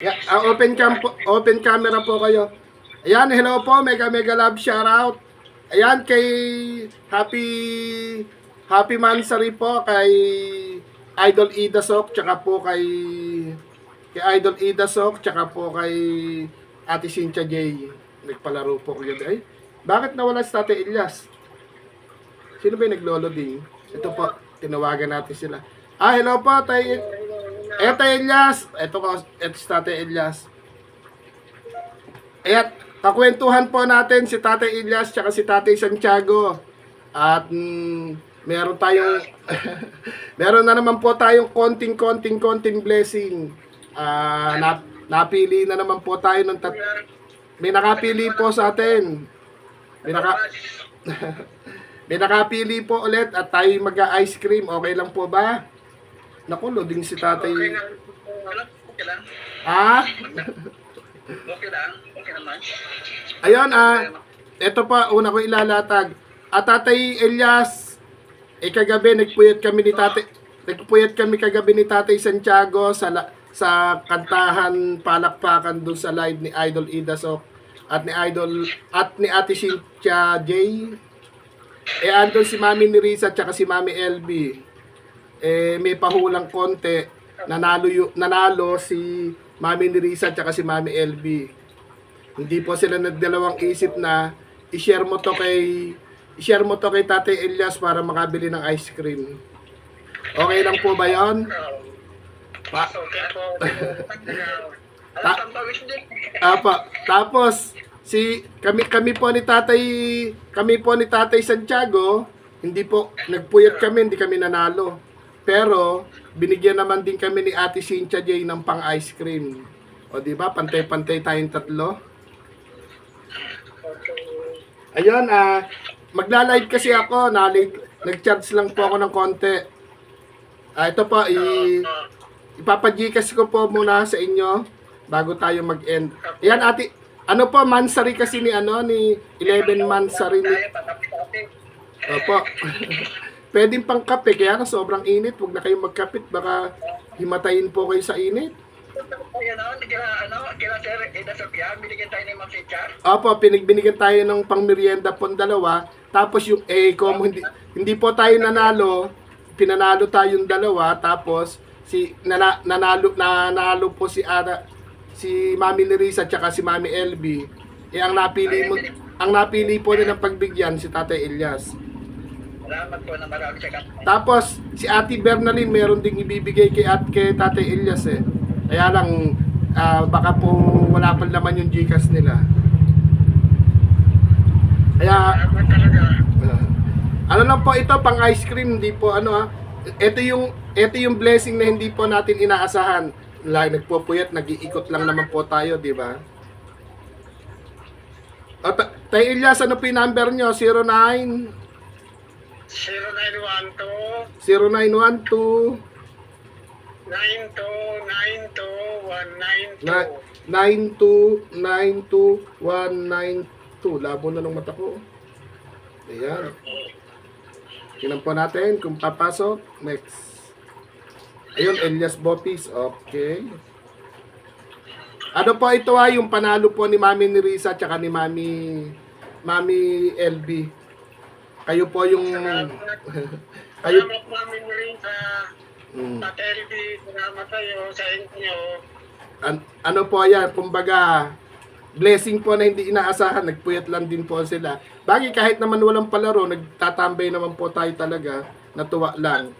Yeah, open camera po kayo. Ayan, hello po, mega mega love shoutout. Ayan, kay Happy Happy Mansari po kay Idol Ida Sok, tsaka po kay Idol Ida Sok, tsaka po kay Ate Cynthia J. Nagpalaro po ko yun. Ay, bakit nawala si Tate Ilyas? Sino ba yung naglo-loading? Ito po, tinawagan natin sila. Ah, hello po, Ate Ilyas. Ito si Tate Ilyas. Ayan, kakwentuhan po natin si Tate Ilyas tsaka si Tate Santiago. At meron tayong meron na naman po tayong konting blessing. Napili na naman po tayo ng may nakapili po sa atin. May nakapili po ulit at tayo mag-ice cream. Okay lang po ba? Naku, loading si Tatay. Okay lang. Ah? Okay lang. Okay naman. Ayun, ito pa, una ko ilalatag. At Tatay Elias, kagabi, nagpuyat kami kagabi ni Tatay Santiago sa kantahan palakpakan dun sa live ni Idol Ida Sok at ni Ate Cynthia J. Andun si Mami Nerissa at si Mami LB. May pahulang konti. Nanalo si Mami Nerissa at si Mami LB. Hindi po sila nagdalawang isip na i-share mo to kay Tatay Elias para makabili ng ice cream. Okay lang po ba 'yon? Okay po. Apa, tapos kami po ni Tatay Santiago, hindi po nagpuyat kami, hindi kami nanalo. Pero binigyan naman din kami ni Ate Cynthia J ng pang ice cream. O di ba? Pantay-pantay tayong tatlo. Ayun, magla-live kasi ako, nag-charge lang po ako ng konti. Ito po, ipapa-Gcash ko po muna sa inyo bago tayo mag-end. Ayan, ate, ano po, Mansari kasi ni 11 Mansari ni. Opo. Pwedeng pang kape, kaya na sobrang init, huwag na kayong magkapit, baka himatayin po kayo sa init. Opo, binigyan tayo ng pang-merienda po dalawa. Tapos yung kung hindi po tayo nanalo, pinanalo tayong dalawa. Tapos nanalo po si Mami Nerissa at si Mami LB. Ang napili po nilang pagbigyan si Tatay Elias. Salamat po na marami siya. Tapos si Ate Bernalyn meron ding ibibigay kay Tatay Elias eh. Kaya lang baka po wala pa laman yung Gcash nila. Kaya ano lang po ito, pang ice cream, hindi po ito yung blessing na hindi po natin inaasahan. Nagpupuyat, nag-iikot lang naman po tayo, di ba? Tay Elias, ano po yung number nyo? 09 0912 0912 9292192. Labo na ng mata ko. Ayan. Tingnan po natin kung papasok. Next. Ayun, Elias Bopis. Okay. Ano po ito yung panalo po ni Mami Nerissa at ni Mami LB. Kayo po yung Salamat Mami Nerissa. At LB, salamat kayo sa inyo. Ano po yan, kumbaga blessing po na hindi inaasahan, nagpuyat lang din po sila. Bagay kahit naman walang palaro, nagtatambay naman po tayo talaga, natuwa lang.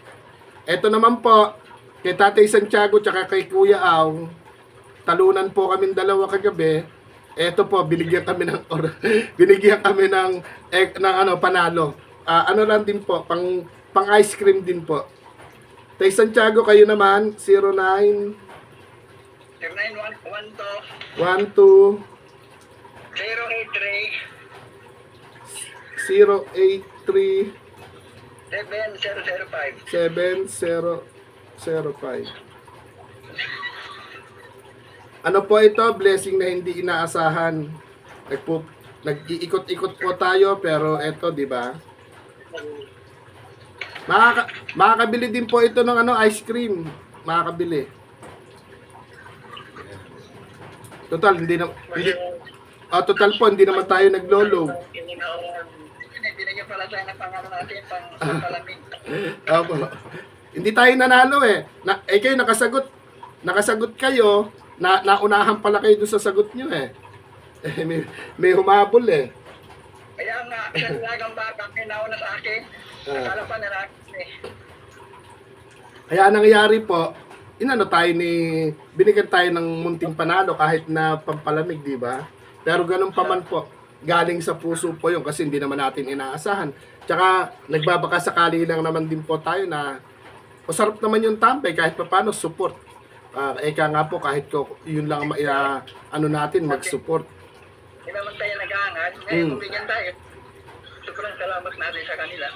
Ito naman po, kay Tatay Santiago tsaka kay Kuya Aw, talunan po kami dalawa kagabi. Ito po, binigyan kami ng panalo. Ano lang din po, pang ice cream din po. Tay Santiago, kayo naman 09 12 083 7005. Ano po ito? Blessing na hindi inaasahan. Nag-iikot-ikot po tayo pero ito, di ba? Makakabili din po ito ng ice cream. Makakabili. Total, total po, hindi naman tayo naglolo. Binigyan pala tayo ng pangano natin, pang palamig. Opo. Hindi tayo nanalo eh. Kayo nakasagot kayo, naunahan pala kayo doon sa sagot nyo eh. May humabol eh. Kaya nga, siya talagang bata, may nauna sa akin. Akala pa nila eh. Kaya nangyari po, binigyan tayo ng munting panalo kahit na pampalamig, di ba? Pero ganun pa man po, galing sa puso po yun kasi hindi naman natin inaasahan. Tsaka nagbabaka sakali lang naman din po tayo na masarap naman yung tambay kahit pa paano support. Eka nga po kahit yun lang natin mag-support. Hindi naman tayo nag-aangat, ngayon bumigyan tayo. Sobrang salamat natin sa kanila.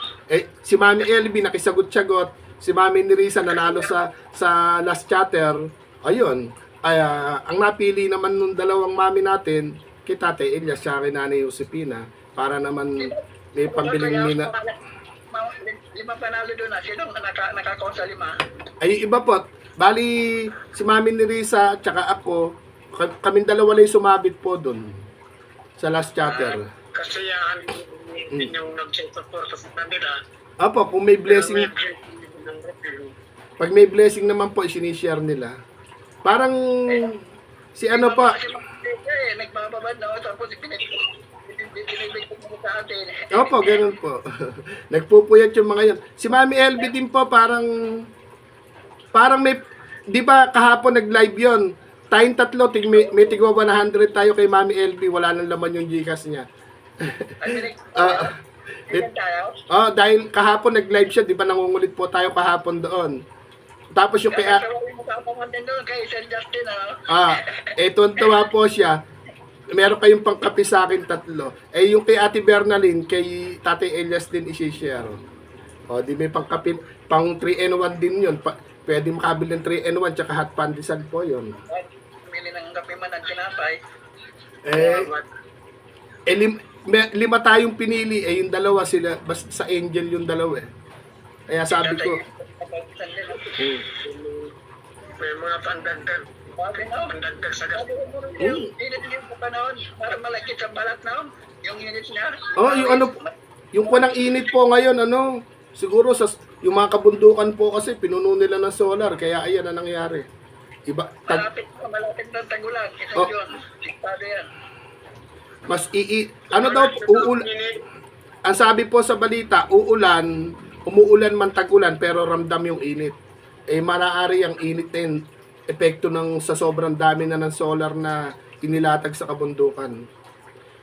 Si Mami LB nakisagot-sagot, si Mami Nerissa nanalo sa last chatter. Ayun, ang napili naman nung dalawang mami natin, kay Tate Elias, siya kay Nanay Josepina, para naman may pambiling mina. Lima panalo doon na, sino nakakaon sa lima? Ay, iba po. Bali, si Mami Nerissa, tsaka ako, kaming dalawa lang sumabit po doon sa last chatter. Kasi hindi yung nag-support sa kanila. Apo, kung may blessing, pag may blessing naman po, sinishare nila. Parang, si ano pa, nagbababad na, tapos binibig ko sa atin. opo, ganun po. Nagpupuyat yung mga yun. Si Mami LB din po, parang may, di ba kahapon nag-live yun? Tayong tatlo, may tigwa 100 tayo kay Mami LB, wala nang laman yung Gcash niya. Dahil kahapon nag-live siya, di ba nangungulit po tayo kahapon doon. Tapos yung kaya tuwan-tuwa po siya. Meron kayong pangkape sa akin tatlo. Yung kay Ate Bernalyn, kay Tate Elias din i-share. Di may pangkape, pang 3-in-1 din yun. Pwede makabili ng 3-in-1 tsaka hot pandesal po yun. Bili ng kape man at kinapay. Lima tayong pinili, yung dalawa sila, basta sa Angel yung dalawa eh. Kaya sabi ko, may mga pandagdag. Pandagdag sa gas. Init yung panahon, para malakit sa balat na yung init niya. Yung panang init po ngayon, siguro yung mga kabundukan po kasi pinuno nila ng solar, kaya ayan na nangyari. Malapit ng tagulan, isang yun. Siktado yan. Ang sabi po sa balita, umuulan man tagulan pero ramdam yung init. Maaari ang init din epekto sa sobrang dami na ng solar na inilatag sa kabundukan.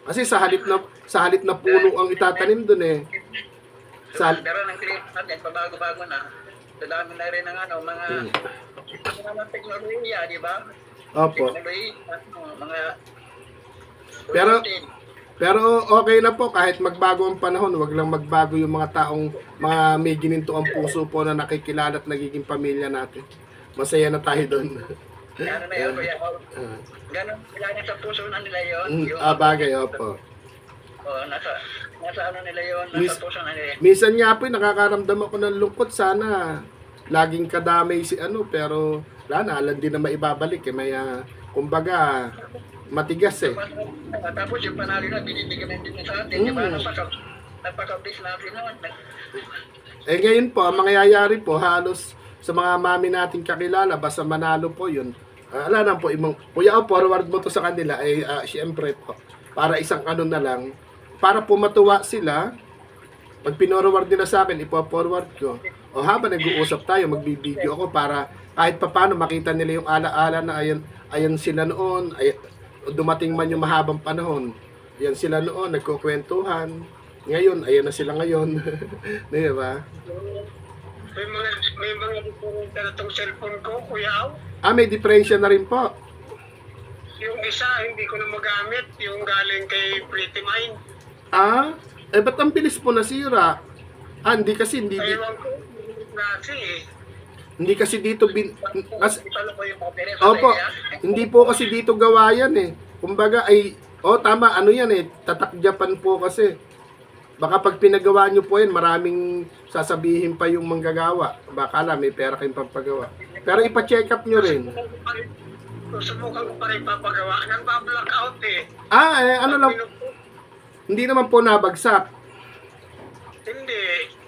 Kasi sa halip na puno ang itatanim doon eh. Pero ng clip natin, pabago-bago na. Sa dami na rin ng mga teknolohiya, di ba? Opo. Teknolohiya, mga Pero okay na po kahit magbago ang panahon, wag lang magbago yung mga may gininto ang puso po na nakikilala at nagiging pamilya natin. Masaya na tayo doon. Gano'n na yun, kuya. Gano'n nila sa puso na nila yun. Bagay, opo. Nasa ano nila yun, nasa puso na nila. Minsan nga po, nakakaramdam ako ng lungkot. Sana laging kadamay pero wala na, alam din na maibabalik. Kumbaga, matigas eh. Tapos yung panalo na binibigyan din sa atin, di ba? Napaka-bis natin naman. Ngayon po, ang mangyayari po, halos sa mga mami nating kakilala, basta manalo po yun. Ala na po, kuya, forward mo to sa kanila, siyempre po, para isang na lang, para po matuwa sila, pag pinorward nila sa akin, ipo-forward ko. Habang nag-uusap tayo, magbibideo ako para kahit papano makita nila yung ala-ala na ayan sila noon, dumating man yung mahabang panahon. Ayan sila noon, nagkukwentuhan. Ngayon, ayan na sila ngayon. Di ba? May mga diferensya na itong cellphone ko, kuya. May diferensya na rin po. Yung isa, hindi ko na magamit. Yung galing kay Pretty Mind. Ba't ang bilis po nasira? Hindi kasi, Ewan ko, hindi kasi dito, hindi po kasi dito gawa yan eh. Kumbaga tama, yan tatak Japan po kasi. Baka pag pinagawa nyo po yan, maraming sasabihin pa yung manggagawa. Baka may pera kayong pampagawa. Pero ipa-check up nyo rin. Susubukan ko pa rin papagawa. Nang-blackout eh. Ano lang, hindi naman po nabagsak. Hindi.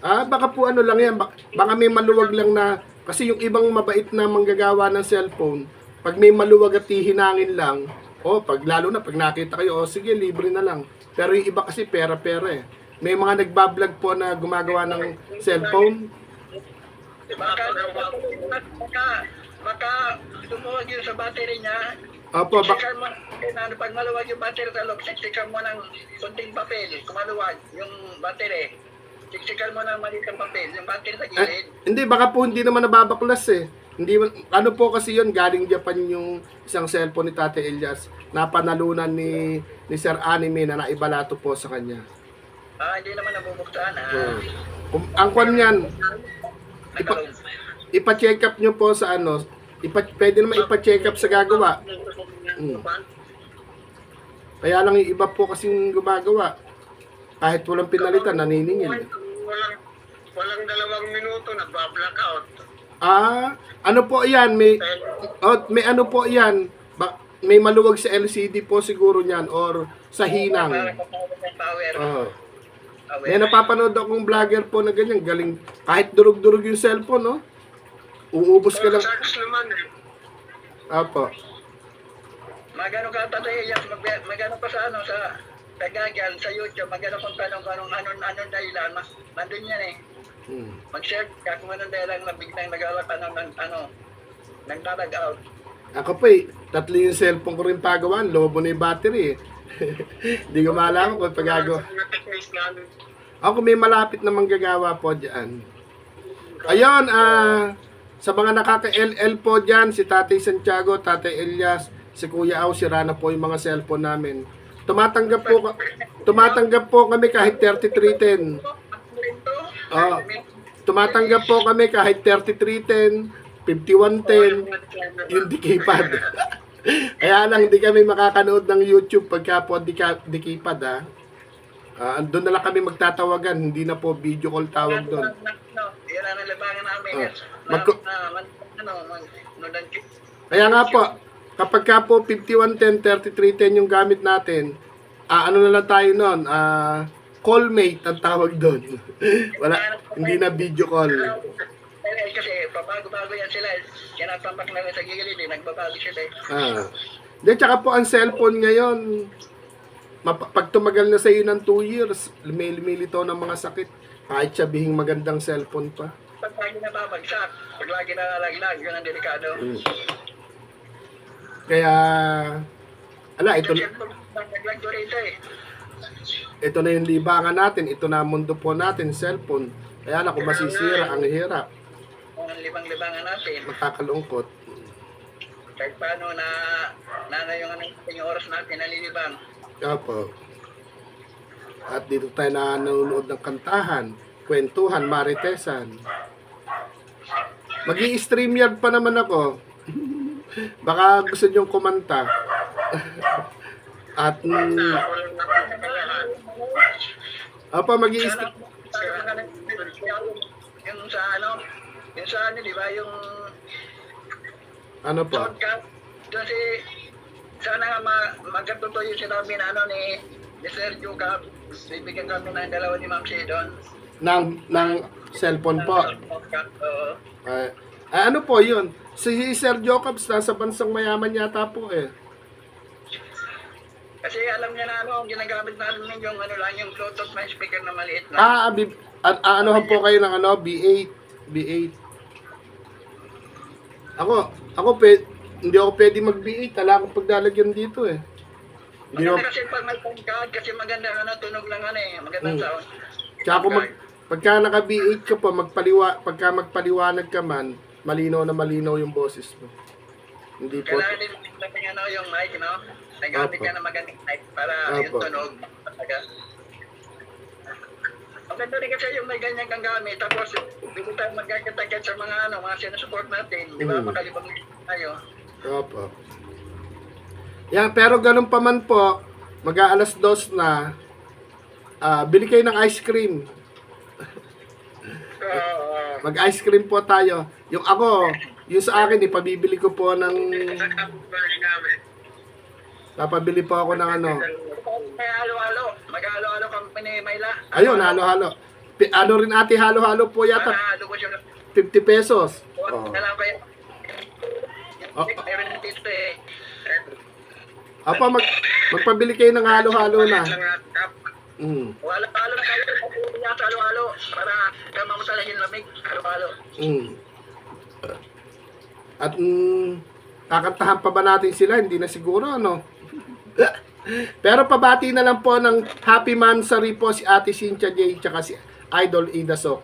Baka po ano lang yan, baka may maluwag lang na, kasi yung ibang mabait na manggagawa ng cellphone, pag may maluwag at hihinangin lang, pag lalo na pag nakita kayo, sige, libre na lang. Pero yung iba kasi pera-pera eh. May mga nagbablog po na gumagawa ng cellphone. Baka tumuwag yun sa battery niya. Opo, Siksikan mo, pag maluwag yung battery sa loob, siksikan mo ng kunting papel. Kung maluwag yung battery, siksikan mo ng maliit ang papel, yung battery sa gilid. Hindi, baka po hindi naman nababaklas eh. Hindi, ano po kasi yun, galing Japan yung isang cellphone ni Tate Elias. Napanalunan ni Sir Anime na naibalato po sa kanya. Hindi naman nabubuksan. Ang kwan yan, ipa-check up nyo po sa ano, pwede naman ipa-check up sa gagawa. Kaya lang yung iba po kasing gumagawa. Kahit walang pinalitan, naniningil. Walang 2 minuto, nagba-blackout. Ano po yan? May ano po yan? May maluwag sa LCD po siguro niyan or sa hinang. May napapanood akong vlogger po na ganyan, galing. Kahit durug-durug yung cellphone, no? Uubos ka lang. Apo. Magano ka tatay, magano pa sa ano, sa Tagagal, sa YouTube, magano kung anong dahilan, nandun yan eh. Mag-share ka kung anong dahilan na biglang nag-alak nagdadag out. Ako po tatlo yung cellphone ko rin pagawaan, lobo na yung battery eh. Hindi ko malaman kung pagagawa. Ako may malapit na manggagawa po dyan. Ayun, sa mga nakaka-LL po dyan, si Tatay Santiago, Tatay Elias, si Kuya Au, sira na po yung mga cellphone namin. Tumatanggap po kami kahit 3310. Tumatanggap po kami kahit 3310, 5110, yung dikipad. Kaya lang hindi kami makakanood ng YouTube pagka po dikipad doon na lang kami magtatawagan, hindi na po video call tawag doon. Yan ang nalabangan namin. Kaya nga po, kapag ka po 5110, 3310 yung gamit natin, ano na lang tayo noon, callmate ang tawag doon. Hindi na video call. Kasi pabago-bago yan sila. Kinatapak na sa gilid, nagbabago sila Tsaka po ang cellphone ngayon, pag tumagal na sa iyo ng 2 years, lumilito ng mga sakit. Kahit sabihing magandang cellphone pa. Pag lagi na babagsak, pag lagi na nalaglag, yun ang delikado. Kaya, ito na yung libangan natin, ito na ang mundo po natin, cellphone. Kaya kung masisira, ang hirap. Ang libang-libangan natin. Makakalungkot. Kahit paano na yung oras natin nalilibang. Opo. At dito tayo na nanonood ng kantahan, kwentuhan, maritesan. Mag-i-stream yard pa naman ako. Baka gusto niyong kumanta. At opo, mag-i-stream. Yung sa di ba, yung ano po? Kasi sana nga magkatuto yung sinabi na ni Sergio Cap. Bibigyan kami ng 2 ni Ma'am Sidon. Ng cellphone po. Ano po yun? Si Sir Jacobs, nasa bansang mayaman yata po eh. Kasi alam niya na ang ginagamit namin yung yung Bluetooth na speaker na maliit na. Anuhan po kayo ng B8. B8. Hindi ako pwede mag-B8. Wala akong paglalagyan dito eh. Kasi pag may pangkad, kasi maganda tunog lang magandang sound. Tsaka pagka naka-B8 ka po, pagka magpaliwanag ka man, malinaw na malinaw yung boses mo. Hindi po. Kailangan din yung mic, nagamit ka na magandang mic para yung tunog. Maganda rin kasi yung may ganyan kang gamit, tapos dito tayo magkakatagat sa mga sinusupport natin, di ba, makalibang tayo. Opo. Yan, pero ganun pa man po, mag-aalas 2 na, bili kayo ng ice cream. Mag-ice cream po tayo. Yung ako, Yung sa akin, ipabibili ko po ng... Papabili po ako ng ano. May halo-halo. Mag-halo-halo kami ni Mayla. Ayun, halo-halo. Ano rin ate, halo-halo po yata. Halo ko siya. 50 pesos. Oh. Alam ko yan. Oh. Meron dito eh. Apa, magpabili kayo ng halo-halo na. Wala halo na kayo. Halo-halo. Para mamatala yung lamig. Halo-halo. At kakantahan pa ba natin sila? Hindi na siguro, ano? Pero pabati na lang po ng Happy Mansari po si Ate Cynthia J. Tsaka si Idol Ida Sok.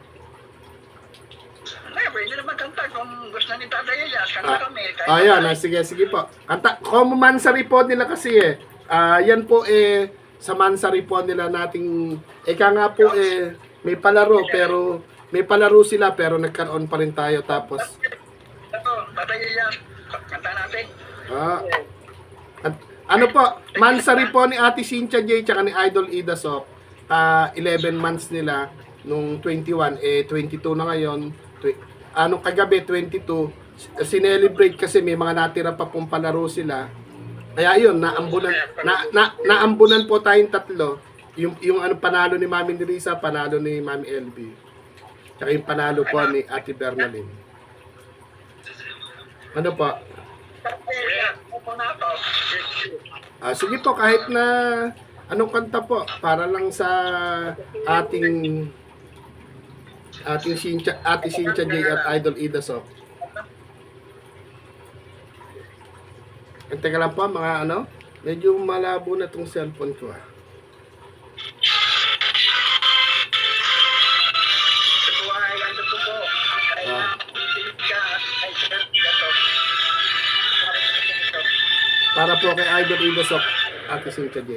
Pwede naman kanta kung gusto ni Tatay Elias. Kanta kami. Ayan, sige po. Kanta, kung Mansari po nila kasi yan po sa Mansari po nila nating, nga po may palaro sila pero nagkaroon pa rin tayo tapos. Tatay Elias, kanta natin. At ano po, Mansari po ni Ate Cynthia J tsaka ni Idol Ida Sok. 11 months nila nung 21, 22 na ngayon. Anong kagabi 22, sinelebrate kasi may mga natira pa pong palaro sila. Kaya yun, naambunan po tayong tatlo. Yung ano panalo ni Mami Nerissa, panalo ni Mami LB. Tsaka yung panalo po ni Ate Bernalyn. Ano po? Sige po, kahit na anong kanta po, para lang sa ating Ate Cynthia J at Idol Ida Sok. Teka lang po, mga ano, medyo malabo na tong cellphone ko. Para po kay Idol Ida Sok, Ate Cynthia J.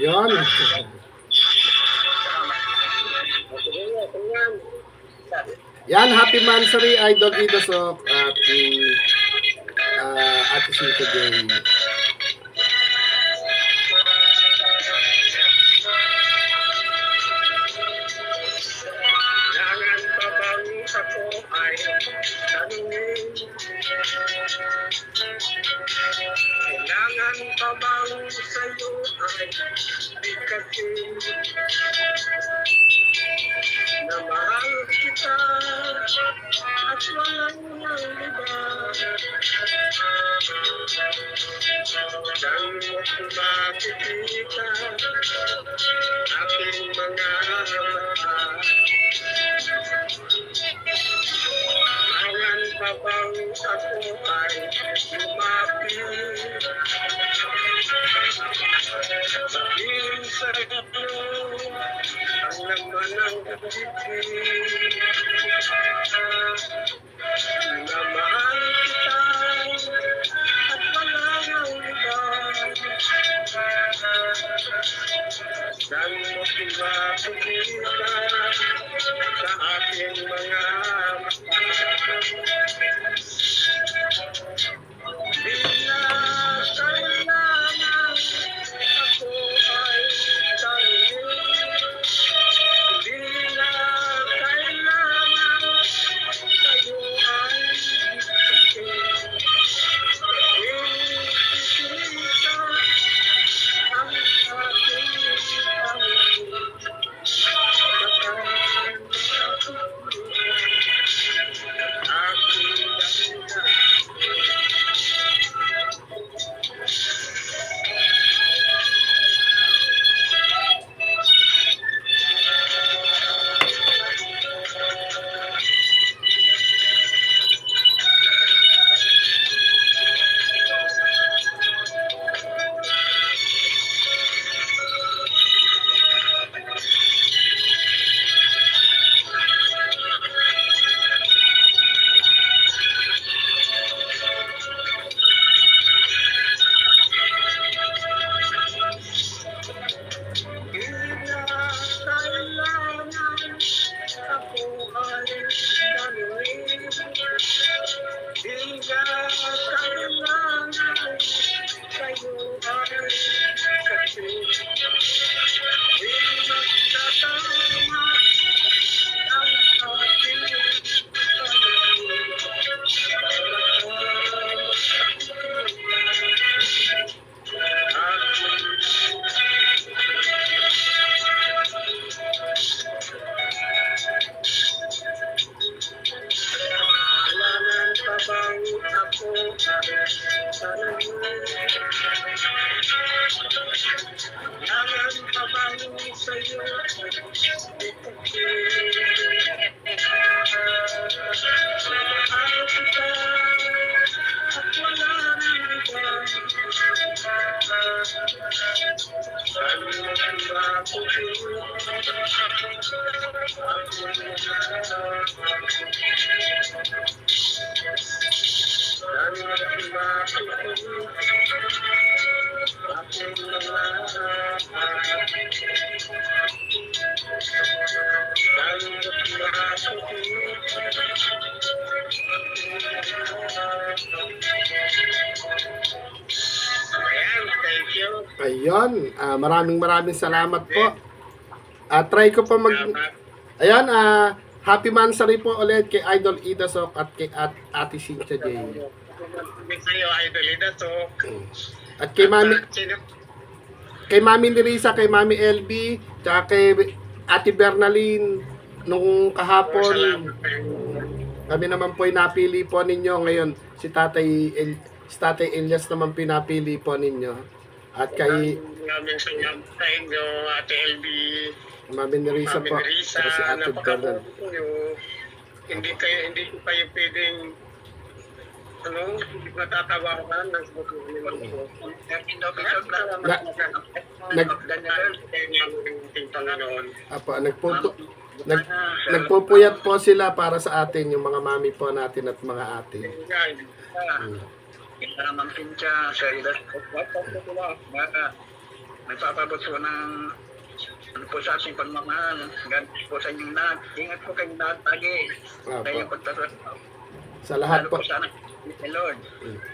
Yun. Yan, happy Mansari, Idol Idasok at Ate Sito Jay. Kailangan pa bang ako ay tanungin? Kailangan pa bang sa'yo ay bigkasin? Na mahal kita at walang iba. Diyan mo ko makikita aking mga mata. Kailangan pa bang ako ay lumapit? Sabihin sa iyo ang laman ng bibig na mahal kita at wala nang iba. Saan mo pinapakita sa aking mga mata? Di na kailangan ako ay tanungin. Di na kailangan sa'yo ay bigkasin. Iisita ang aking pangingin. Ayun, maraming salamat po. Try ko pa Ayan, happy Mansari po ulit kay Idol Idasok at kay Ate Cynthia J. Sa'yo, Idol Idasok. At kay Mami Nerissa, kay Mami LB, tsaka kay Ate Bernaline nung kahapon. Kami naman po ay napili po ninyo ngayon. Si Tatay Elias naman pinapili po ninyo. At kay Maraming salamat sa inyo, Ate LB. Mami Nerissa po. Tsaka si Ate Bernaline. Hindi ko kayo pwedeng natatawakan ng nagpupuyat po sila para sa atin, yung mga mami po natin at mga ate. nagpapabot po ng ano po sa ating pagmamahal. God po sa inyong lahat. Ingat po kayong lahat lagi. Opo. Sa inyong pagtatrabaho. Sa lahat Lalo po. po sana ni Lord.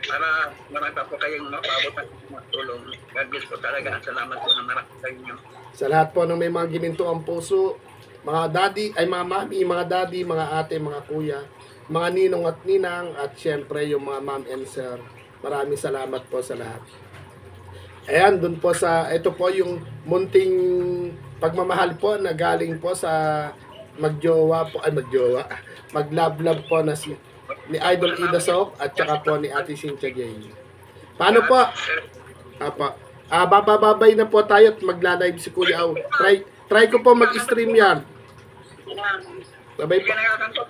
Para marami pa po kayong mapabot at matulong. God bless po talaga. At salamat po na marami sa inyo. Sa lahat po ng may mga gininto ang puso, mga daddy, ay mga mami, mga daddy, mga ate, mga kuya, mga ninong at ninang, at syempre yung mga ma'am and sir. Maraming salamat po sa lahat. Ayan, dun po sa, ito po yung munting pagmamahal po na galing po sa magjowa po, ay magjowa, maglove-love po na si ni Idol Ida Sok at saka po ni Ate Cynthia Jane. Paano po? Apa. Bababay na po tayo at magla-live si Kuya Aw. Try ko po mag-stream yan. Babay po. Hindi ka nakakantok.